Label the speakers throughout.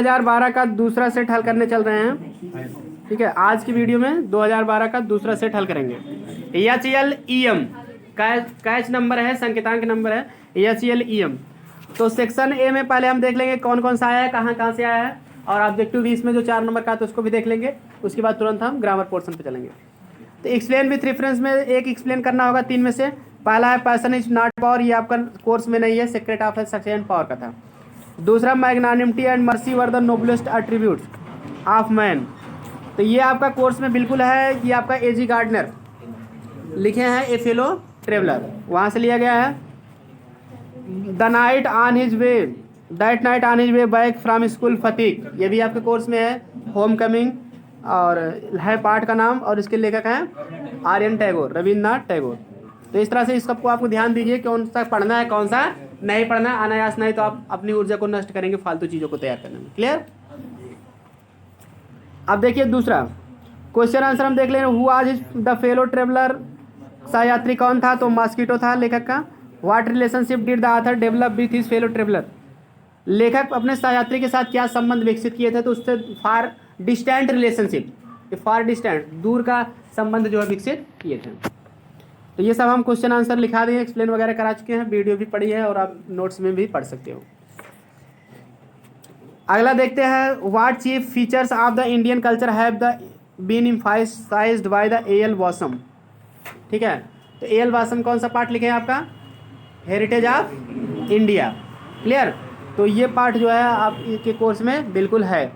Speaker 1: 2012 का दूसरा सेट हल करने चल रहे हैं। ठीक है, आज की वीडियो में 2012 का दूसरा सेट हल करेंगे। HLEM कैच नंबर है, संकेतांक नंबर है HLEM। तो सेक्शन ए में पहले हम देख लेंगे कौन कौन सा आया है, कहाँ कहाँ से आया है, और ऑब्जेक्टिव भी इसमें जो 4 नंबर का है तो उसको भी देख लेंगे। उसके बाद तुरंत हम ग्रामर पोर्शन पे चलेंगे। तो एक्सप्लेन विथ रेफरेंस में एक एक्सप्लेन करना होगा 3 में से। पहला है पैशन इज नॉट पावर, ये आपका कोर्स में नहीं है, सीक्रेट ऑफ सक्सेस पावर का था। दूसरा magnanimity and mercy were the noblest attributes of man, तो ये आपका कोर्स में बिल्कुल है। ये आपका एजी गार्डनर लिखे हैं ए फेलो ट्रेवलर, वहाँ से लिया गया है। The night on his way, that night on his way back from school Phatik, ये भी आपके कोर्स में है। होम कमिंग और है पाठ का नाम, और इसके लेखक हैं आर्यन टैगोर, रविन्द्रनाथ टैगोर। तो इस तरह से इस सबको आपको ध्यान दीजिए कौन सा पढ़ना है कौन सा नहीं पढ़ना है। अनायास नहीं तो आप अपनी ऊर्जा को नष्ट करेंगे फालतू चीज़ों को तैयार करने में। क्लियर? अब देखिए दूसरा क्वेश्चन आंसर हम देख लें। हु आज इज द फेलो ट्रेवलर, सहयात्री कौन था? तो मॉस्किटो था लेखक का। What relationship did the author develop with his fellow traveller, लेखक अपने सहयात्री के साथ क्या संबंध विकसित किए थे? तो उससे फार डिस्टेंट रिलेशनशिप, फार डिस्टेंट दूर का संबंध जो है विकसित किए थे। तो ये सब हम क्वेश्चन आंसर लिखा दिए, एक्सप्लेन वगैरह करा चुके हैं, वीडियो भी पढ़ी है और आप नोट्स में भी पढ़ सकते हो। अगला देखते हैं, what chief features of the Indian culture have the been emphasised by the A.L. Basham. ठीक है, तो A.L. वासम कौन सा पार्ट लिखे हैं आपका? Heritage of India. क्लियर? तो ये पार्ट जो है आपके कोर्स में बिल्कुल है।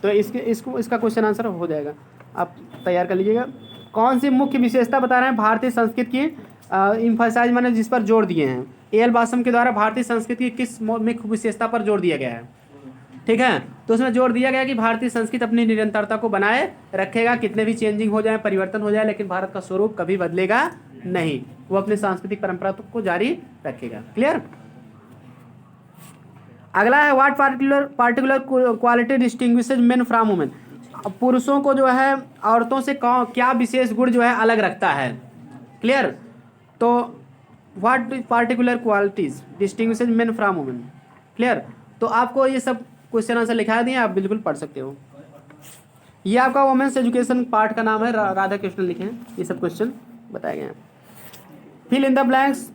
Speaker 1: तो इसका क्वेश्चन आंसर हो जाएगा, आप तैयार कर लीजिएगा। कौन सी मुख्य विशेषता बता रहे हैं भारतीय संस्कृति की? एम्फसाइज मैंने जिस पर जोर दिए हैं, A.L. वासम के द्वारा भारतीय संस्कृति की किस मुख्य विशेषता पर जोर दिया गया है? ठीक है, तो उसमें जोर दिया गया कि भारतीय संस्कृति अपनी निरंतरता को बनाए रखेगा, कितने भी चेंजिंग हो जाए, परिवर्तन हो जाए, लेकिन भारत का स्वरूप कभी बदलेगा नहीं, वो अपनी सांस्कृतिक परंपरा को जारी रखेगा। क्लियर? अगला है, what particular quality distinguishes main from women, पुरुषों को जो है औरतों से क्या विशेष गुण जो है अलग रखता है? क्लियर? तो what particular qualities distinguishes main from women. Clear? तो आपको ये सब क्वेश्चन आंसर लिखा दिए, आप बिल्कुल पढ़ सकते हो। ये आपका वुमेन्स एजुकेशन पार्ट का नाम है, राधा कृष्णन लिखे हैं, ये सब क्वेश्चन बताए गए हैं। फिल इन द ब्लैंक्स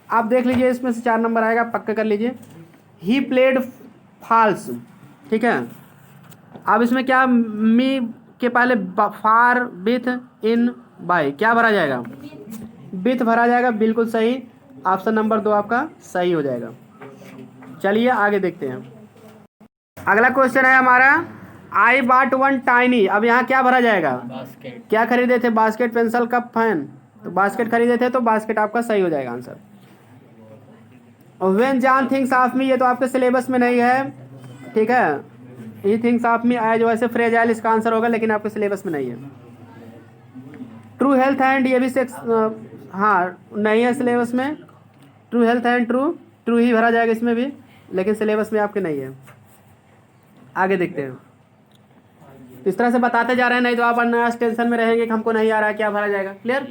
Speaker 1: आप देख लीजिए, इसमें से 4 नंबर आएगा, पक्का कर लीजिए। He played false. ठीक है, अब इसमें क्या मी के पहले फार विथ इन बाय क्या भरा जाएगा? विथ भरा जाएगा, बिल्कुल सही। ऑप्शन नंबर 2 आपका सही हो जाएगा। चलिए आगे देखते हैं। अगला क्वेश्चन है हमारा, आई बॉट वन टाइनी, अब यहाँ क्या भरा जाएगा? बास्केट। क्या खरीदे थे? बास्केट, पेंसिल, कप, फैन, तो बास्केट खरीदे थे, तो बास्केट आपका सही हो जाएगा answer. When John thinks of me, ये तो आपके सिलेबस में नहीं है। ठीक है, ही थिंक्स ऑफ मी आया जो ऐसे फ्रेजाइल, इसका आंसर होगा, लेकिन आपके सिलेबस में नहीं है। ट्रू हेल्थ एंड, ये भी सेक्स हाँ नहीं है सिलेबस में। ट्रू हेल्थ एंड ट्रू ही भरा जाएगा इसमें भी, लेकिन सिलेबस में आपके नहीं है। आगे देखते हैं। इस तरह से बताते जा रहे हैं, नहीं तो आप अनायास टेंशन में रहेंगे कि हमको नहीं आ रहा है क्या भरा जाएगा। क्लियर?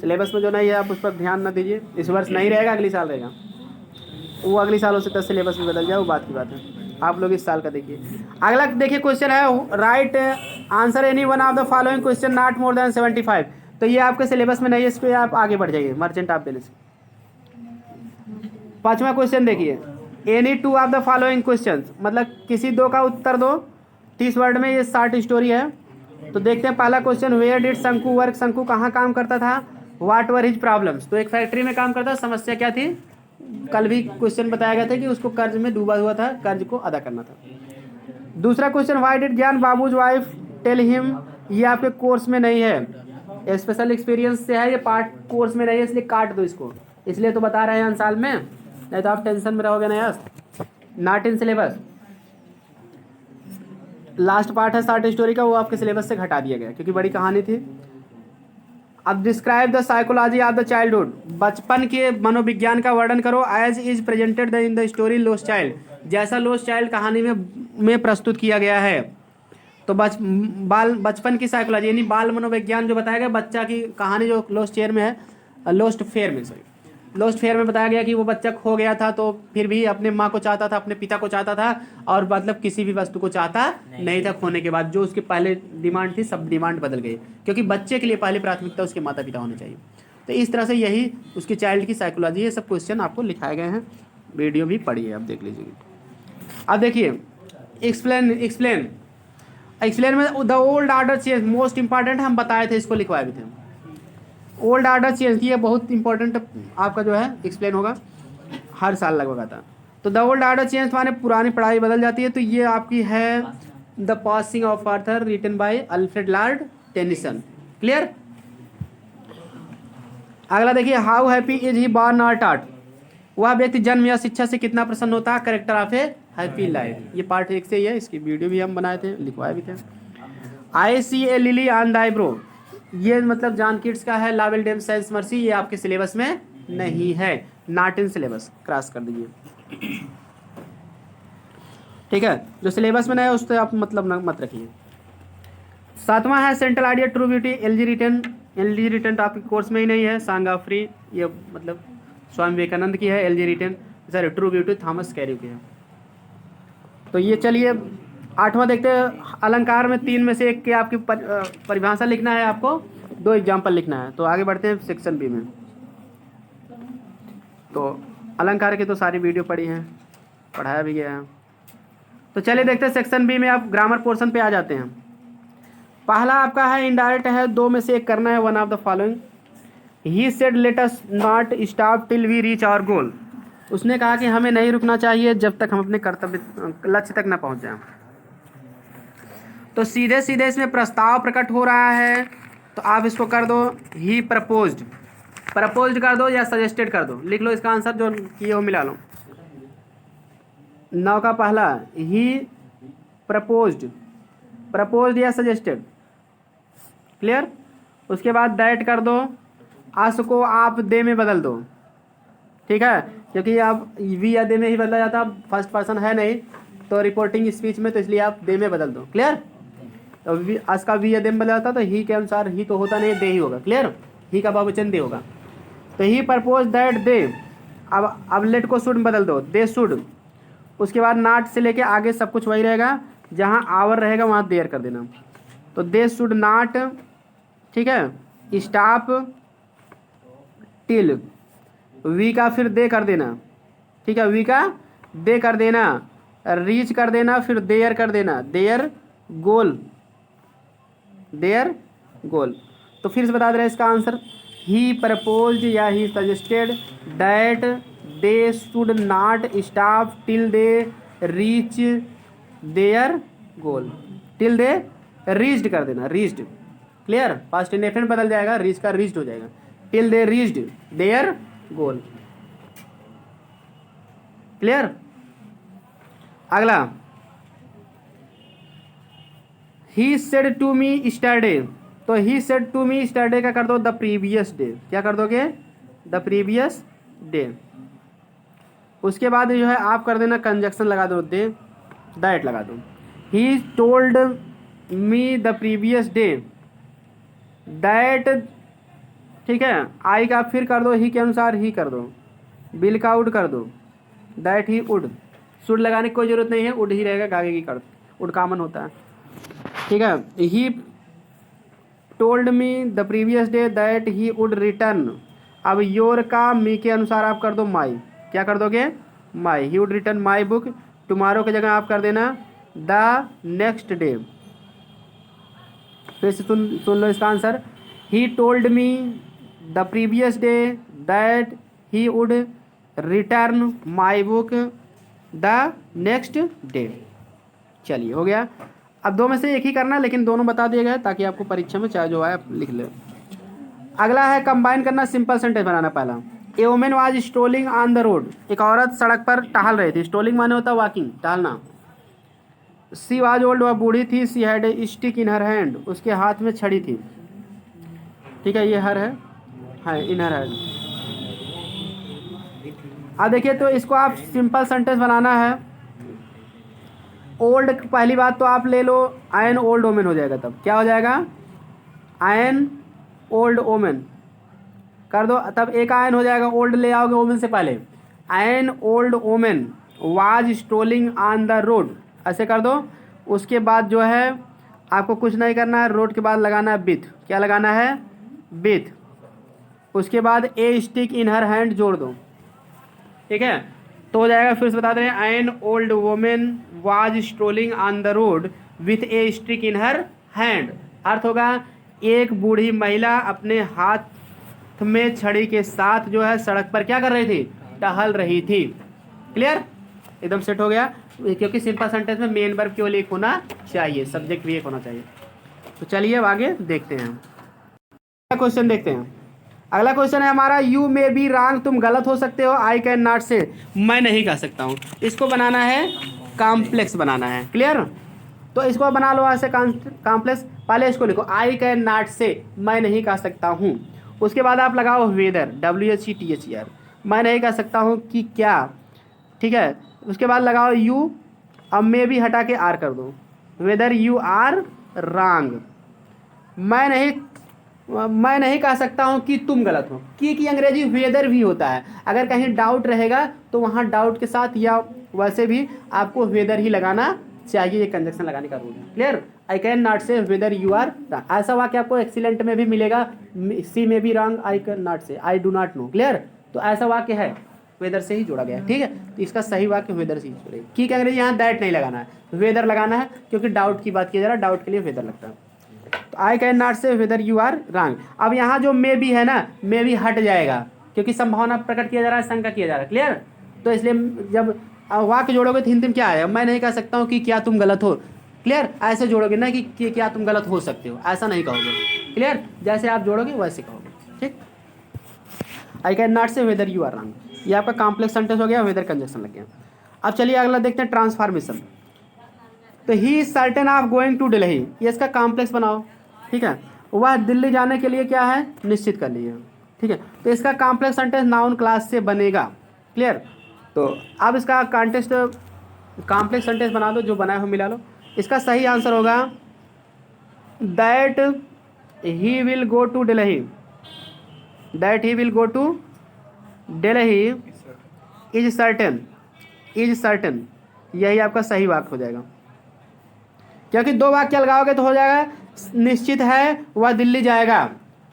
Speaker 1: सिलेबस में जो नहीं है आप उस पर ध्यान न दीजिए। इस वर्ष नहीं रहेगा, अगली साल रहेगा, वो अगली साल हो सकता है सिलेबस में बदल जाए, वो बात की बात है। आप लोग इस साल का देखिए। अगला देखिए क्वेश्चन है, right answer any one of the following question not more than 75, तो ये आपके सिलेबस में नहीं है, इस पर आप आगे बढ़ जाइए मर्चेंट ऑफ वेनिस। 5वां क्वेश्चन देखिए, any 2 of the following question, मतलब किसी 2 का उत्तर दो 30 वर्ड में, ये शॉर्ट स्टोरी है। तो देखते हैं पहला क्वेश्चन, वेयर डिड शंकु वर्क, शंकु कहाँ काम करता था? व्हाट वर हिज प्रॉब्लम्स, तो एक फैक्ट्री में काम करता था, समस्या क्या थी? कल भी क्वेश्चन बताया गया था कि उसको कर्ज में डूबा हुआ था, कर्ज को अदा करना था। दूसरा क्वेश्चन, व्हाई डिड ज्ञान बाबूज वाइफ टेल हिम, ये आपके कोर्स में नहीं है, स्पेशल एक्सपीरियंस से है, ये पार्ट कोर्स में नहीं है, इसलिए काट दो इसको, इसलिए तो बता रहे हैं साल में, नहीं तो आप टेंशन में रहोगे ना यार। Not in syllabus, last part है शॉर्ट स्टोरी का, वो आपके सिलेबस से घटा दिया गया क्योंकि बड़ी कहानी थी। अब describe the psychology of the childhood, बचपन के मनोविज्ञान का वर्णन करो, as is presented in the story lost child, जैसा लॉस्ट चाइल्ड कहानी में प्रस्तुत किया गया है। तो बचपन की साइकोलॉजी यानी बाल मनोविज्ञान जो बताया गया, बच्चा की कहानी जो लॉस्ट फेयर में है, लॉस्ट फेयर में सॉरी, लॉस्ट फेयर में बताया गया कि वो बच्चा खो गया था तो फिर भी अपने माँ को चाहता था, अपने पिता को चाहता था, और मतलब किसी भी वस्तु को चाहता नहीं था खोने के बाद। जो उसकी पहले डिमांड थी सब डिमांड बदल गई, क्योंकि बच्चे के लिए पहली प्राथमिकता उसके माता पिता होने चाहिए। तो इस तरह से यही उसकी चाइल्ड की साइकोलॉजी, ये सब क्वेश्चन आपको लिखाए गए हैं, वीडियो भी पढ़िए, आप देख लीजिए। अब देखिए एक्सप्लेन एक्सप्लेन एक्सप्लेन में the old order change most important, हम बताए थे, इसको लिखवाए भी थे। ओल्ड ऑर्डर चेंज, ये बहुत इंपॉर्टेंट आपका जो है एक्सप्लेन होगा, हर साल लगभग आता है। तो द ओल्ड ऑर्डर चेंज माने पुरानी पढ़ाई बदल जाती है। तो ये आपकी है the passing of Arthur written by Alfred Lord Tennyson. Clear. अगला देखिए, how happy is he born और टॉट, वह व्यक्ति जन्म या शिक्षा से कितना प्रसन्न होता है, character of A happy life. ये पार्ट 1 से ही है, इसकी वीडियो भी हम बनाए थे, लिखवाए भी थे। आई सी ए लिली ऑन द आईब्रो, ये मतलब जॉन किट्स का है, लावेल डेम सेंस मर्सी, ये आपके सिलेबस में नहीं है, नॉट इन सिलेबस, क्रॉस कर दीजिए। ठीक है, जो सिलेबस में नहीं है उससे आप मतलब मत रखिए। 7वां है central idea true beauty, L G return topic course में ही नहीं है, सांग ऑफ फ्री, ये मतलब स्वामी विवेकानंद की है, L G return, sir true beauty Thomas carry की है। तो ये चलिए 8वां देखते हैं, अलंकार में 3 में से 1 की आपकी परिभाषा लिखना है, आपको 2 एग्जाम्पल लिखना है। तो आगे बढ़ते हैं सेक्शन बी में। तो अलंकार की तो सारी वीडियो पढ़ी है, पढ़ाया भी गया है। तो चलिए देखते हैं सेक्शन बी में, आप ग्रामर पोर्शन पे आ जाते हैं। पहला आपका है इनडायरेक्ट है, 2 में से 1 करना है, one of the following. He said let us not stop till we reach our goal, उसने कहा कि हमें नहीं रुकना चाहिए जब तक हम अपने कर्तव्य लक्ष्य तक न पहुंच जाएं। तो सीधे सीधे इसमें प्रस्ताव प्रकट हो रहा है, तो आप इसको कर दो ही प्रपोज्ड, प्रपोज्ड कर दो या सजेस्टेड कर दो, लिख लो इसका आंसर जो किए हो मिला लो। 9 का पहला ही प्रपोज्ड, प्रपोज्ड या सजेस्टेड, क्लियर। उसके बाद दैट कर दो, आस को आप दे में बदल दो, ठीक है, क्योंकि आप वी या दे में ही बदला जाता, फर्स्ट पर्सन है नहीं तो रिपोर्टिंग स्पीच में, तो इसलिए आप दे में बदल दो, क्लियर। तो आज का वी या दे में बदला जाता तो ही के अनुसार ही तो होता नहीं, दे ही होगा, क्लियर, ही का बहुवचन दे होगा। तो ही प्रपोज दैट दे, अब लेट को शुड में बदल दो, दे शुड। उसके बाद नाट से लेके आगे सब कुछ वही रहेगा, जहाँ आवर रहेगा वहाँ देयर कर देना। तो दे शुड नाट, ठीक है, स्टॉप टिल, वी का फिर दे कर देना, ठीक है, वी का दे कर देना, रीच कर देना, फिर देयर कर देना, देयर गोल, देयर गोल। तो फिर से बता दे रहे हैं इसका आंसर, ही प्रपोज्ड या he suggested that they should not stop till they reach there goal, till they reached कर देना, रीच्ड, क्लियर, पास्ट इंडेफिनिट बदल जाएगा, रीच का रीच्ड हो जाएगा, till they reached there goal, clear. अगला, ही सेड टू मी स्टरडे, तो he said to me स्टरडे का कर दो द प्रीवियस डे, क्या कर दोगे, द प्रीवियस डे। उसके बाद जो है आप कर देना कंजक्शन लगा दो, दे दैट लगा दो, he told me the previous day that, ठीक है, आई का फिर कर दो ही के अनुसार ही कर दो, बिल का उड कर दो, दैट ही उड, शुड लगाने की कोई जरूरत नहीं है, उड ही रहेगा, गागे की कर, उड कॉमन होता है, ठीक है। He told me the previous day that he would return, अब योर का मी के अनुसार आप कर दो माई, क्या कर दोगे, my, he would return my book, tomorrow की जगह आप कर देना द नेक्स्ट डे। फिर से सुन लो इसका answer, he told me the previous day that he would return my book the next day. चलिए हो गया। अब 2 में से 1 ही करना है, लेकिन दोनों बता दिए गए ताकि आपको परीक्षा में चाहे जो आए आप लिख ले। अगला है कंबाइन करना, सिंपल सेंटेंस बनाना। पहला, a women was strolling on the road, एक औरत सड़क पर टहल रही थी, स्ट्रोलिंग माने होता है वॉकिंग, टहलना। सी वाज ओल्ड, वह बूढ़ी थी, she had a stick in her hand, उसके हाथ में छड़ी थी, ठीक है, ये हर है इन हर हैंड। अब देखिए, तो इसको आप सिंपल सेंटेंस बनाना है। ओल्ड, पहली बात तो आप ले लो एन ओल्ड वोमेन हो जाएगा, तब क्या हो जाएगा, एन ओल्ड वोमेन। कर दो, तब एक आयन हो जाएगा, ओल्ड ले आओगे ओमेन से पहले, an old woman was strolling on the road, ऐसे कर दो। उसके बाद जो है आपको कुछ नहीं करना है, रोड के बाद लगाना है विथ, क्या लगाना है, विथ। उसके बाद ए स्टिक इन हर हैंड जोड़ दो, ठीक है, तो हो जाएगा। फिर से बता दे, an old women was strolling on the road with a stick in her hand, अर्थ होगा एक बूढ़ी महिला अपने हाथ में छड़ी के साथ जो है सड़क पर क्या कर रही थी, टहल रही थी। क्लियर, एकदम सेट हो गया, क्योंकि सिंपल सेंटेंस में मेन वर्ब केवल एक होना चाहिए, सब्जेक्ट भी एक होना चाहिए। तो चलिए अब आगे देखते हैं, अगला क्वेश्चन देखते हैं। अगला क्वेश्चन है हमारा, यू मे बी रॉन्ग, तुम गलत हो सकते हो, आई कैन नॉट से मैं नहीं कह सकता हूँ। इसको बनाना है कॉम्प्लेक्स बनाना है। क्लियर, तो इसको बना लो ऐसे कॉम्प्लेक्स। पहले इसको लिखो, आई कैन नॉट से मैं नहीं कह सकता हूँ। उसके बाद आप लगाओ वेदर, WHETHER, मैं नहीं कह सकता हूँ कि क्या, ठीक है। उसके बाद लगाओ यू, अब मे भी हटा के आर कर दो, वेदर यू आर रॉन्ग, मैं नहीं कह सकता हूँ कि तुम गलत हो। की अंग्रेजी वेदर भी होता है, अगर कहीं डाउट रहेगा तो वहाँ डाउट के साथ या वैसे भी आपको वेदर ही लगाना चाहिए, ये कंजक्शन लगाने का रूल है। क्लियर, आई कैन नॉट से वेदर यू आर रॉन्ग, ऐसा वाक्य आपको एक्सीलेंट में भी मिलेगा, सी में भी रॉन्ग, आई कैन नॉट से, I do not know. Clear, तो ऐसा वाक्य है, वेदर से ही जोड़ा गया है, ठीक है। तो इसका सही वाक्य वेदर से ही जोड़ेगा। की अंग्रेजी यहाँ दैट नहीं लगाना है, वेदर लगाना है, क्योंकि डाउट की बात किया जा रहा है, डाउट के लिए वेदर लगता है। तो आई कैन नॉट से वेदर यू आर रॉन्ग। अब यहाँ जो मे भी है ना, मे भी हट जाएगा, क्योंकि संभावना प्रकट किया जा रहा है, शंका किया जा रहा है। क्लियर, तो इसलिए जब वाक्य जोड़ोगे तो हिंदी में क्या आएगा, मैं नहीं कह सकता हूँ कि क्या तुम गलत हो। क्लियर, ऐसे जोड़ोगे ना कि क्या तुम गलत हो सकते हो, ऐसा नहीं कहोगे। क्लियर, जैसे आप जोड़ोगे वैसे कहोगे, ठीक। आई कैन नॉट से वेदर यू आर रॉन्ग, ये आपका कॉम्प्लेक्स सेंटेंस हो गया, वेदर कंजक्शन लग गया। अब चलिए अगला देखते हैं, ट्रांसफॉर्मेशन। तो he is certain of going to Delhi, ये इसका कॉम्प्लेक्स बनाओ, ठीक है। वह दिल्ली जाने के लिए क्या है, निश्चित कर लिए, ठीक है। तो इसका कॉम्प्लेक्स सेंटेंस नाउन क्लास से बनेगा। क्लियर, तो अब इसका कॉन्टेक्स्ट कॉम्प्लेक्स सेंटेंस बना दो, जो बनाए हो मिला लो। इसका सही आंसर होगा that he will go to Delhi, that he will go to Delhi is certain, is certain, यही आपका सही वाक्य हो जाएगा। क्योंकि दो वाक्य लगाओगे तो हो जाएगा निश्चित है वह दिल्ली जाएगा,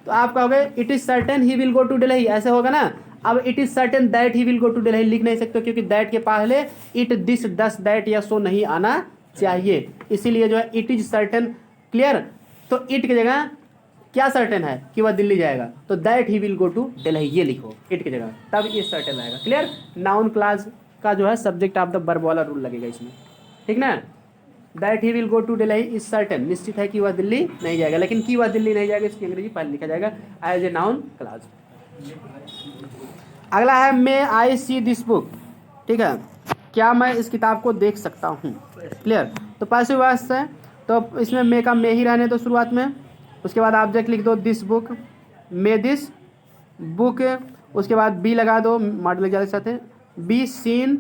Speaker 1: तो आप कहोगे it is certain he will go to Delhi, ऐसे होगा ना। अब it is certain that he will go to Delhi लिख नहीं सकते, क्योंकि दैट के पहले इट, दिस, दस, दैट या सो नहीं आना चाहिए, इसीलिए जो है इट इज सर्टेन। क्लियर, तो इट की जगह क्या सर्टेन है कि वह दिल्ली जाएगा, तो that he will go to Delhi ये लिखो इट की जगह, तब ये सर्टेन आएगा। क्लियर, नाउन क्लास का जो है सब्जेक्ट ऑफ द वर्ब वाला रूल लगेगा इसमें, ठीक ना। That he will go to Delhi is certain, निश्चित है कि वह दिल्ली नहीं जाएगा, लेकिन कि वह दिल्ली नहीं जाएगा इसकी अंग्रेजी पहले लिखा जाएगा एज ए नाउन क्लास। अगला है मे आई सी दिस बुक, ठीक है, क्या मैं इस किताब को देख सकता हूँ। क्लियर, तो पैसिव वॉइस है, तो इसमें मे का मे ही रहने दो शुरुआत में। उसके बाद ऑब्जेक्ट लिख दो this book, may this book, उसके बाद बी लगा दो, मॉडल के साथ बी सीन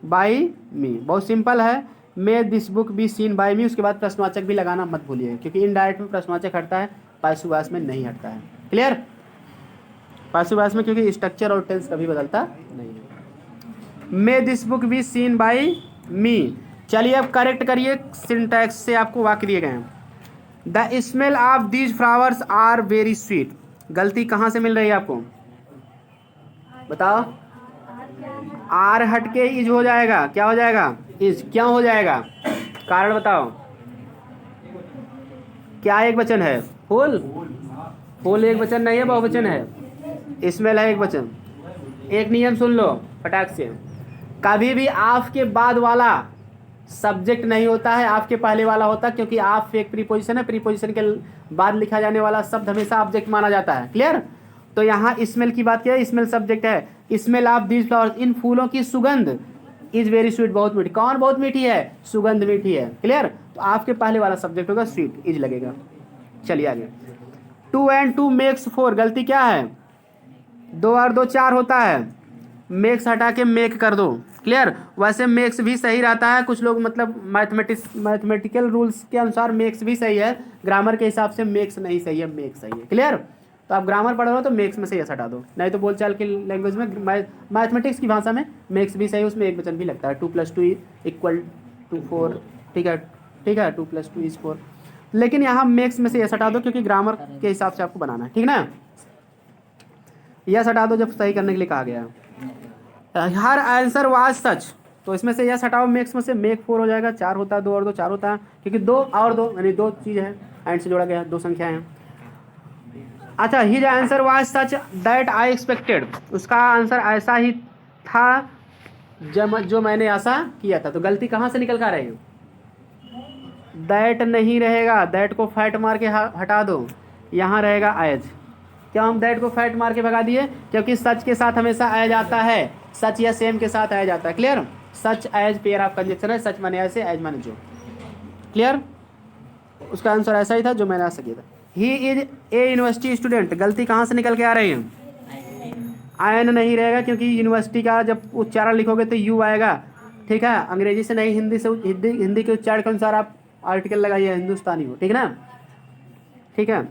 Speaker 1: बाई मी, बहुत सिंपल है, may this book be seen by me. उसके बाद प्रश्नवाचक भी लगाना मत भूलिए, क्योंकि इनडायरेक्ट में प्रश्नवाचक हटता है, पैसिव वॉइस में नहीं हटता है। क्लियर, पैसिव वॉइस में क्योंकि स्ट्रक्चर और टेंस कभी बदलता नहीं है। May this book be seen by me. चलिए अब करेक्ट करिए, सिंटैक्स से आपको वाक्य दिए गए हैं। The smell of these flowers are very sweet, गलती कहाँ से मिल रही है आपको बताओ। आर हट के इज हो जाएगा, क्या हो जाएगा, इज। क्यों हो जाएगा, कारण बताओ। क्या एक वचन है, फूल, फूल एक वचन नहीं है, बहुवचन है। स्मेल है एक वचन। एक नियम सुन लो फटाक से, कभी भी आप के बाद वाला सब्जेक्ट नहीं होता है, आपके पहले वाला होता है, क्योंकि आप एक प्रीपोजिशन है, प्रीपोजिशन के बाद लिखा जाने वाला शब्द हमेशा ऑब्जेक्ट माना जाता है। क्लियर, तो यहाँ स्मेल की बात किया, स्मेल सब्जेक्ट है। स्मेल ऑफ दीज फ्लावर्स, इन फूलों की सुगंध, इज वेरी स्वीट, बहुत मीठी। कौन बहुत मीठी है, सुगंध मीठी है। क्लियर, तो आपके पहले वाला सब्जेक्ट होगा स्वीट, इज लगेगा। चलिए आगे, 2 and 2 मेक्स 4, गलती क्या है, 2 और 2 4 होता है, मेक्स हटा के मेक कर दो। क्लियर, वैसे मेक्स भी सही रहता है, कुछ लोग मतलब मैथमेटिकल रूल्स के अनुसार मेक्स भी सही है, ग्रामर के हिसाब से मेक्स नहीं सही है, मेक सही है। क्लियर, तो आप ग्रामर पढ़ रहे हो तो मेक्स में से यस हटा दो, नहीं तो बोलचाल की लैंग्वेज में मैथमेटिक्स की भाषा में मेक्स भी सही, उसमें एक वचन भी लगता है, 2 + 2 = 4। ठीक है, 2 + 2 = 4। लेकिन यहाँ मेक्स में से यस हटा दो क्योंकि ग्रामर के हिसाब से आपको बनाना है, ठीक ना। यस हटा दो जब सही करने के लिए कहा गया। हर आंसर वाज सच, तो इसमें से यस हटाओ, मेक्स में से मेक 4 हो जाएगा, 4 होता है, 2 और 2 4 होता है, क्योंकि 2 और 2 यानी 2 चीज़ है, एंड से जोड़ा गया, 2 संख्याएं हैं। अच्छा, his answer was such that I expected, उसका आंसर ऐसा ही था जो मैंने आशा किया था। तो गलती कहाँ से निकल कर आ रही है? दैट नहीं रहेगा, दैट को फैट मार के हटा दो, यहाँ रहेगा एज। क्यों हम दैट को फैट मार के भगा दिए? क्योंकि सच के साथ हमेशा एज आता है, सच या सेम के साथ एज आता है। Clear? Such as pair of conjunction है, सच माने ऐसे, एज माने जो। क्लियर? उसका आंसर ऐसा ही था जो मैंने आशा किया था। He is a university student, गलती कहाँ से निकल के आ रही है? आयन नहीं रहेगा, क्योंकि यूनिवर्सिटी का जब उच्चारण लिखोगे तो यू आएगा। ठीक है, अंग्रेजी से नहीं, हिंदी से, हिंदी के उच्चारण के अनुसार आप आर्टिकल लगाइए, हिंदुस्तानी हो, ठीक है ना। ठीक है,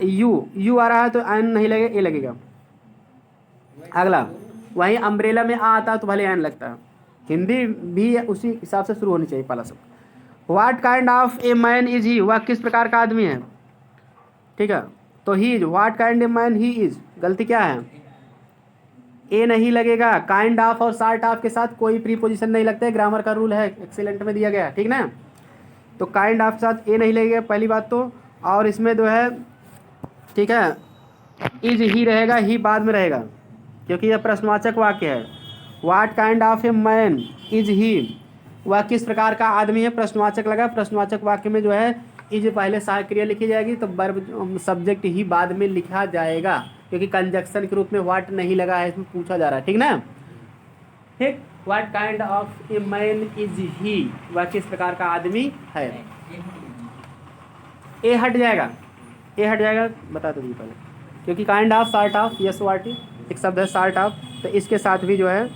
Speaker 1: यू आ रहा है तो आयन नहीं लगेगा, ए लगेगा। अगला, वहीं अम्ब्रेला में आ आता तो भले आयन लगता है, हिंदी भी उसी हिसाब से शुरू होनी चाहिए पहला शब्द। What kind of a man is he, वह किस प्रकार का आदमी है। ठीक है, तो he is, what kind of man he is, गलती क्या है? ए नहीं लगेगा। काइंड ऑफ और सार्ट ऑफ के साथ कोई प्रीपोजिशन नहीं लगता है, ग्रामर का रूल है, एक्सीलेंट में दिया गया, ठीक ना। तो काइंड ऑफ के साथ ए नहीं लगेगा पहली बात तो, और इसमें जो है, ठीक है, इज ही रहेगा, ही बाद में रहेगा क्योंकि यह प्रश्नवाचक वाक्य है। What kind of a man is he, वह किस प्रकार का आदमी है, प्रश्नवाचक लगा। प्रश्नवाचक वाक्य में जो है इज पहले सहायक क्रिया लिखी जाएगी, तो वर्ब सब्जेक्ट ही बाद में लिखा जाएगा, क्योंकि कंजक्शन के रूप में व्हाट नहीं लगा है, इसमें पूछा जा रहा है, ठीक ना। ठीक, what kind of a man is he, वह किस प्रकार का आदमी है। ए हट जाएगा, ए हट जाएगा, बता दो पहले, क्योंकि kind of, sort of, yes what एक शब्द है सार्ट ऑफ, तो इसके साथ भी जो है,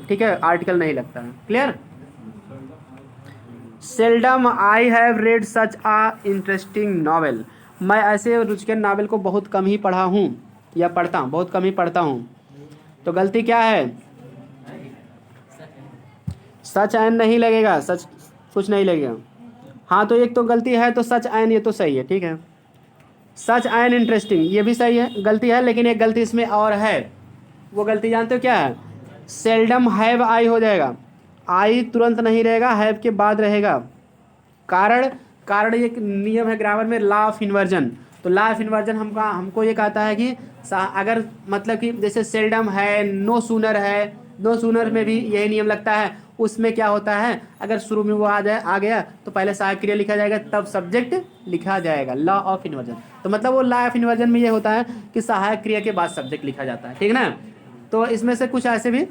Speaker 1: ठीक है, आर्टिकल नहीं लगता है। Clear? Seldom I have read such a interesting novel, मैं ऐसे रुचिकर नावल को बहुत कम ही पढ़ा हूँ या पढ़ता हूँ, बहुत कम ही पढ़ता हूँ। तो गलती क्या है? सच आयन नहीं लगेगा, सच कुछ नहीं लगेगा। हाँ, तो एक तो गलती है, तो सच आयन, ये तो सही है, ठीक है। सच आयन इंटरेस्टिंग, ये भी सही है, गलती है, लेकिन एक गलती इसमें और है। वो गलती जानते हो क्या है? सेल्डम हैव आई हो जाएगा, आई तुरंत नहीं रहेगा, हैव के बाद रहेगा। कारण एक नियम है ग्रामर में, लॉ ऑफ इन्वर्जन। तो लॉ ऑफ इन्वर्जन हमको ये कहता है कि अगर मतलब कि जैसे सेल्डम है, नो सूनर है, नो सूनर में भी यही नियम लगता है। उसमें क्या होता है, अगर शुरू में वो आ गया तो पहले सहायक क्रिया लिखा जाएगा, तब सब्जेक्ट लिखा जाएगा, लॉ ऑफ इन्वर्जन। तो मतलब वो लॉ ऑफ इन्वर्जन में ये होता है कि सहायक क्रिया के बाद सब्जेक्ट लिखा जाता है, ठीक ना। तो इसमें से कुछ ऐसे भी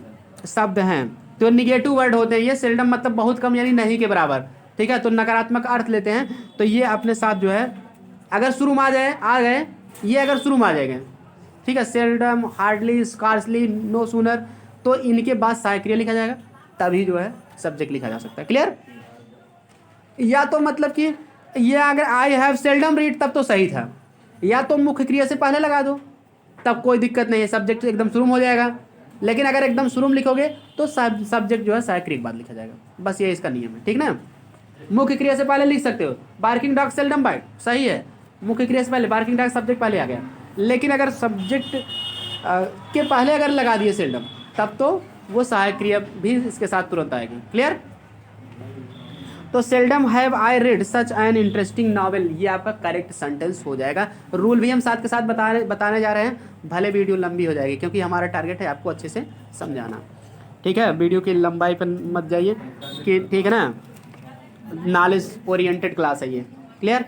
Speaker 1: शब्द हैं तो निगेटिव वर्ड होते हैं, ये सेल्डम मतलब बहुत कम यानी नहीं के बराबर, ठीक है, तो नकारात्मक अर्थ लेते हैं। तो ये अपने साथ जो है अगर शुरू में आ गए, ये अगर शुरू में आ जाएंगे, ठीक है, seldom, hardly, scarcely, no sooner, तो इनके बाद सहायक क्रिया लिखा जाएगा, तभी जो है सब्जेक्ट लिखा जा सकता है। क्लियर? या तो मतलब कि ये अगर आई हैव सेल्डम रीड तब तो सही था, या तो मुख्य क्रिया से पहले लगा दो, तब कोई दिक्कत नहीं है, सब्जेक्ट एकदम शुरू में हो जाएगा। लेकिन अगर एकदम शुरू में लिखोगे तो सब्जेक्ट जो है सहायक क्रिया के बाद लिखा जाएगा, बस ये इसका नियम है, ठीक ना। मुख्य क्रिया से पहले लिख सकते हो, बार्किंग डॉग सेल्डम बाइट, सही है, मुख्य क्रिया से पहले, बार्किंग डॉग सब्जेक्ट पहले आ गया। लेकिन अगर सब्जेक्ट के पहले अगर लगा दिए सेल्डम, तब तो वो सहायक क्रिया भी इसके साथ तुरंत आएगी। क्लियर? तो seldom have I read such an interesting novel, ये आपका करेक्ट सेंटेंस हो जाएगा। रूल भी हम साथ के साथ बताने जा रहे हैं, भले वीडियो लंबी हो जाएगी क्योंकि हमारा टारगेट है आपको अच्छे से समझाना, ठीक है। वीडियो की लंबाई पर मत जाइए कि, ठीक है ना, नॉलेज ओरिएंटेड क्लास है ये। क्लियर?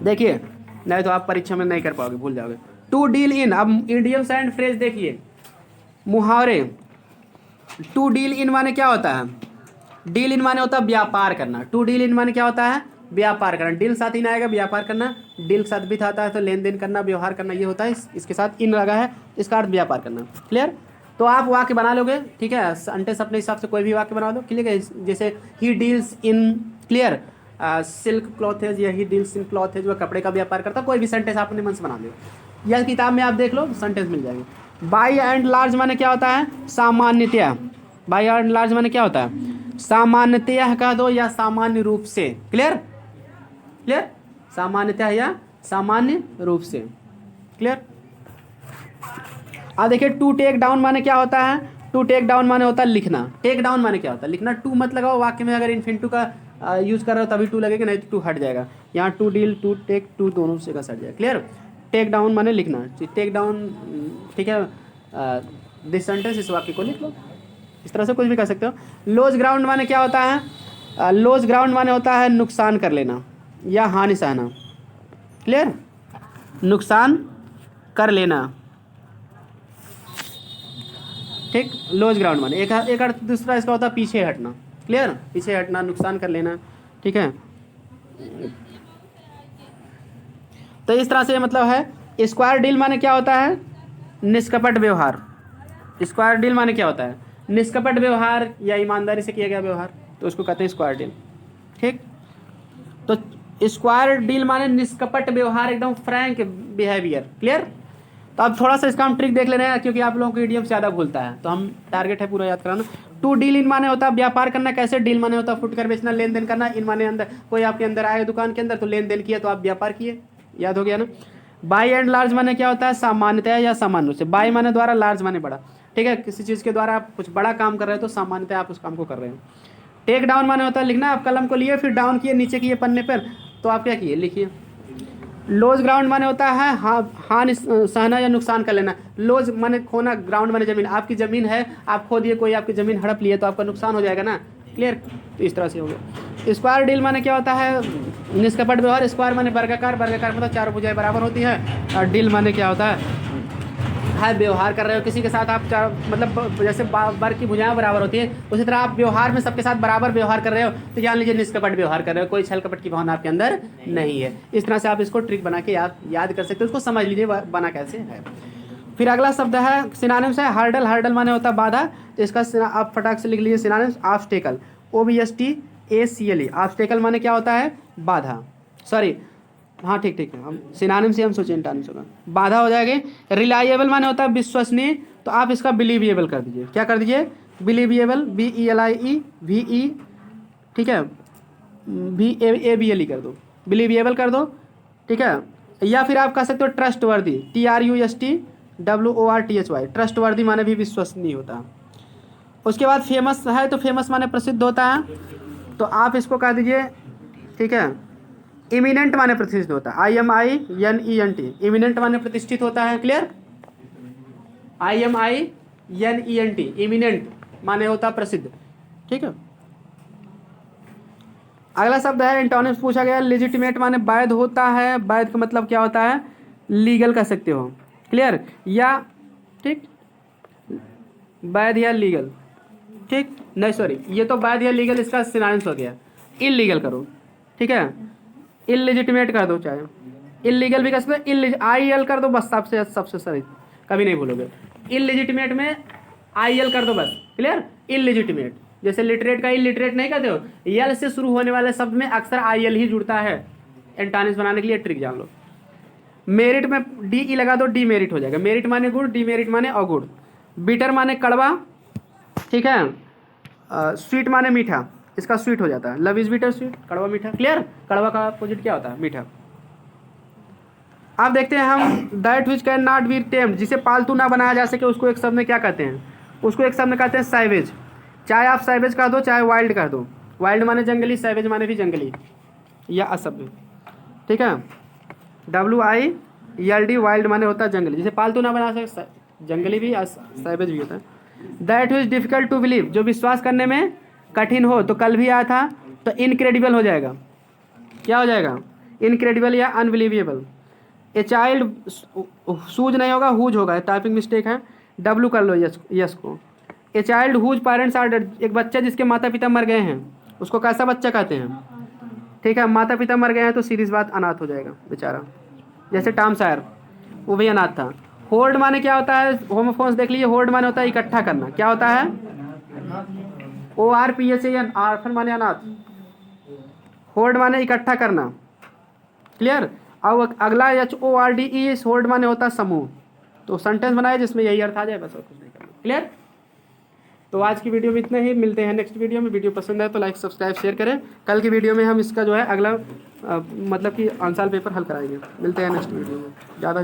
Speaker 1: देखिए, नहीं तो आप परीक्षा में नहीं कर पाओगे, भूल जाओगे। टू डील इन, अब इडियम्स एंड फ्रेज देखिए, मुहावरे। टू डील इन माने क्या होता है? डील इन माने होता है व्यापार करना। टू डील इन माने क्या होता है? व्यापार करना। डील साथ ही ना आएगा, व्यापार करना। डील साथ भी आता है तो लेन देन करना, व्यवहार करना, ये होता है। इसके साथ इन लगा है, इसका अर्थ व्यापार करना। क्लियर? तो आप वाक्य बना लोगे, ठीक है, सेंटेंस अपने हिसाब से कोई भी वाक्य बना दो। क्लियर? जैसे he deals in, clear, silk cloth है, यही डील सिल्क क्लॉथ है जो कपड़े का व्यापार करता है। कोई भी सेंटेंस आप अपने मन से बना दो, यह किताब में आप देख लो सेंटेंस मिल जाएंगे। बाई एंड लार्ज माने क्या होता है? सामान्यतया। बाई एंड लार्ज माने क्या होता है? सामान्यतया कह दो या सामान्य रूप से। क्लियर? क्लियर? सामान्यतया या सामान्य रूप से। क्लियर? अब देखिए टू टेक डाउन माने क्या होता है? टू टेक डाउन माने होता है लिखना। टेक डाउन माने क्या होता है? लिखना। टू मत लगाओ वाक्य में, अगर इन्फिनिटिव का यूज कर रहे हो तभी टू लगेगा, नहीं तो टू हट जाएगा। यहाँ to deal, to take, to दोनों से का हट जाएगा। क्लियर? टेक डाउन माने लिखना। टेक डाउन, ठीक है, दिस सेंटेंस, इस वाक्य को लिख लो। इस तरह से कुछ भी कर सकते हो। लॉस ग्राउंड माने क्या होता है? लॉस ग्राउंड माने होता है नुकसान कर लेना या हानि सहना। क्लियर? नुकसान कर लेना। ठीक, लॉस ग्राउंड माने एक अर्थ दूसरा इसका होता है पीछे हटना। क्लियर? पीछे हटना, नुकसान कर लेना। ठीक है, तो इस तरह से मतलब है। स्क्वायर डील माने क्या होता है? निष्कपट व्यवहार। स्क्वायर डील माने क्या होता है? निष्कपट व्यवहार या ईमानदारी से किया गया व्यवहार, तो उसको कहते हैं स्क्वायर डील। ठीक, तो स्क्वायर डील माने निष्कपट व्यवहार, एकदम फ्रैंक बिहेवियर। क्लियर? तो अब थोड़ा सा इसका हम ट्रिक देख ले रहे हैं, क्योंकि आप लोगों को ईडीएम ज़्यादा भूलता है, तो हम टारगेट है पूरा याद कराना। टू डील इन माने होता है व्यापार करना। कैसे? डील माने होता है फुटकर बेचना, लेन देन करना। इन माने अंदर, कोई आपके अंदर आए दुकान के अंदर तो लेन देन किया तो आप व्यापार किए। याद हो गया ना? बाई एंड लार्ज माने क्या होता है? सामान्यतया या सामान्य रूप से। बाई माने द्वारा, लार्ज माने बड़ा। ठीक है, किसी चीज़ के द्वारा आप कुछ बड़ा काम कर रहे हो तो सामान्यतया आप उस काम को कर रहे हो। टेक डाउन माने होता है लिखना। आप कलम को लिए फिर डाउन किए, नीचे किए पन्ने पर, तो आप क्या किए? लिखिए। लॉस ग्राउंड माने होता है हानि सहना या नुकसान कर लेना। लॉस माने खोना, ग्राउंड माने जमीन। आपकी ज़मीन है, आप खो दिए, कोई आपकी ज़मीन हड़प लिए तो आपका नुकसान हो जाएगा ना। क्लियर? तो इस तरह से हो गया। स्क्वायर डील माने क्या होता है? निष्कपट व्यवहार। स्क्वायर माने वर्गाकार, वर्गाकार मतलब चारों भुजाएं बराबर होती है। और डील माने क्या होता है? व्यवहार कर रहे हो किसी के साथ आप, चार मतलब जैसे वर्ग की भुजाएं बराबर होती है, उसी तरह आप व्यवहार में सबके साथ बराबर व्यवहार कर रहे हो, तो जान लीजिए निष्कपट व्यवहार कर रहे हो। कोई छल कपट की भावना आपके अंदर नहीं है। इस तरह से आप इसको ट्रिक बना के याद कर सकते हो। उसको समझ लीजिए बना कैसे है। फिर अगला शब्द है सिनोनिम्स है हर्डल। हर्डल माने होता है बाधा। तो इसका आप फटाक से लिख लीजिए सिनोनिम्स। Obstacle, OBSTACLE। ऑब्स्टेकल माने क्या होता है? बाधा। सॉरी, हाँ ठीक ठीक है, हम सिनोनिम से हम सोचे एंटोनिम्स होगा। बाधा हो जाएगी। रिलायबल माने होता है विश्वसनीय, तो आप इसका बिलीविएबल कर दीजिए। क्या कर दीजिए? बिलीविएबल, BELIEVE। ठीक है, BABLE कर दो, बिलीविएबल कर दो। ठीक है, या फिर आप कह सकते हो ट्रस्ट वर्दी, TRUSTWORTHY। ट्रस्ट वर्दी माने भी विश्वसनीय होता है। उसके बाद फेमस है, तो फेमस माने प्रसिद्ध होता है, तो आप इसको कह दीजिए। ठीक है, इमिनेंट माने प्रतिष्ठित होता है, IMINENT। इमिनेंट माने प्रतिष्ठित होता है। क्लियर? IMINENT, इमिनेंट माने होता है प्रसिद्ध। ठीक है, अगला शब्द है एंटोनिम्स पूछा गया। लेजिटिमेट माने वैध होता है। वैध का मतलब क्या होता है? लीगल कह सकते हो। क्लियर? या ठीक, वैध या लीगल। ठीक, नहीं सॉरी, ये तो वैध या लीगल इसका सिनोनिम्स हो गया। इलीगल करो। ठीक है, इलेजिटिमेट कर दो, चाहे इलीगल भी कर सकते हो। IL कर दो बस, सबसे सही, कभी नहीं भूलोगे। इलेजिटिमेट में IL कर दो बस। क्लियर? इलेजिटिमेट, जैसे लिटरेट का इलिटरेट नहीं कहते हो, यल से शुरू होने वाले शब्द में अक्सर IL ही जुड़ता है। एंटोनिम्स बनाने के लिए ट्रिक जान लो। मेरिट में DE लगा दो, डीमेरिट हो जाएगा। मेरिट माने गुड़, डीमेरिट माने अगुड़। बिटर माने कड़वा। ठीक है, स्वीट माने मीठा, इसका स्वीट हो जाता है। लव इज बिटर स्वीट, कड़वा मीठा। क्लियर? कड़वा का अपोजिट क्या होता है? मीठा। अब देखते हैं हम that which can not be tamed, जिसे पालतू ना बनाया जा सके, उसको एक शब्द में क्या कहते हैं? उसको एक शब्द में कहते हैं सैवेज। चाहे आप सैवेज कर दो, चाहे वाइल्ड कर दो। वाइल्ड माने जंगली, सैवेज माने भी जंगली या असभ्य। ठीक है, WILD, वाइल्ड माने होता है जंगली, जिसे पालतू ना बना सके, जंगली भी सैवेज भी होता है। That which difficult to believe, जो विश्वास करने में कठिन हो, तो कल भी आया था, तो इनक्रेडिबल हो जाएगा। क्या हो जाएगा? इनक्रेडिबल या अनबिलीवेबल। ए चाइल्ड, सूज नहीं होगा, हुज होगा, टाइपिंग मिस्टेक है। W कर लो, यस को। A child whose parents are dead, एक बच्चा जिसके माता पिता मर गए हैं, उसको कैसा बच्चा कहते हैं? ठीक है, माता पिता मर गए हैं तो सीरीज बात अनाथ हो जाएगा बेचारा। जैसे टॉम सायर, वो भी अनाथ था। होर्ड माने क्या होता है? होमोफोन्स देख लीजिए। होर्ड माने होता है इकट्ठा करना। क्या होता है? ORPHAN, आर्फन माने अनाथ। होल्ड माने इकट्ठा करना, क्लियर। अब अगला HORDE, इस होल्ड माने होता है समूह। तो सेंटेंस बनाए जिसमें यही अर्थ आ जाए, बस और कुछ नहीं करना, क्लियर। तो आज की वीडियो में इतना ही, मिलते हैं नेक्स्ट वीडियो में। वीडियो पसंद है तो लाइक सब्सक्राइब शेयर करें। कल की वीडियो में हम इसका जो है अगला मतलब कि आंसर पेपर हल कराएंगे। मिलते हैं नेक्स्ट वीडियो में। ज़्यादा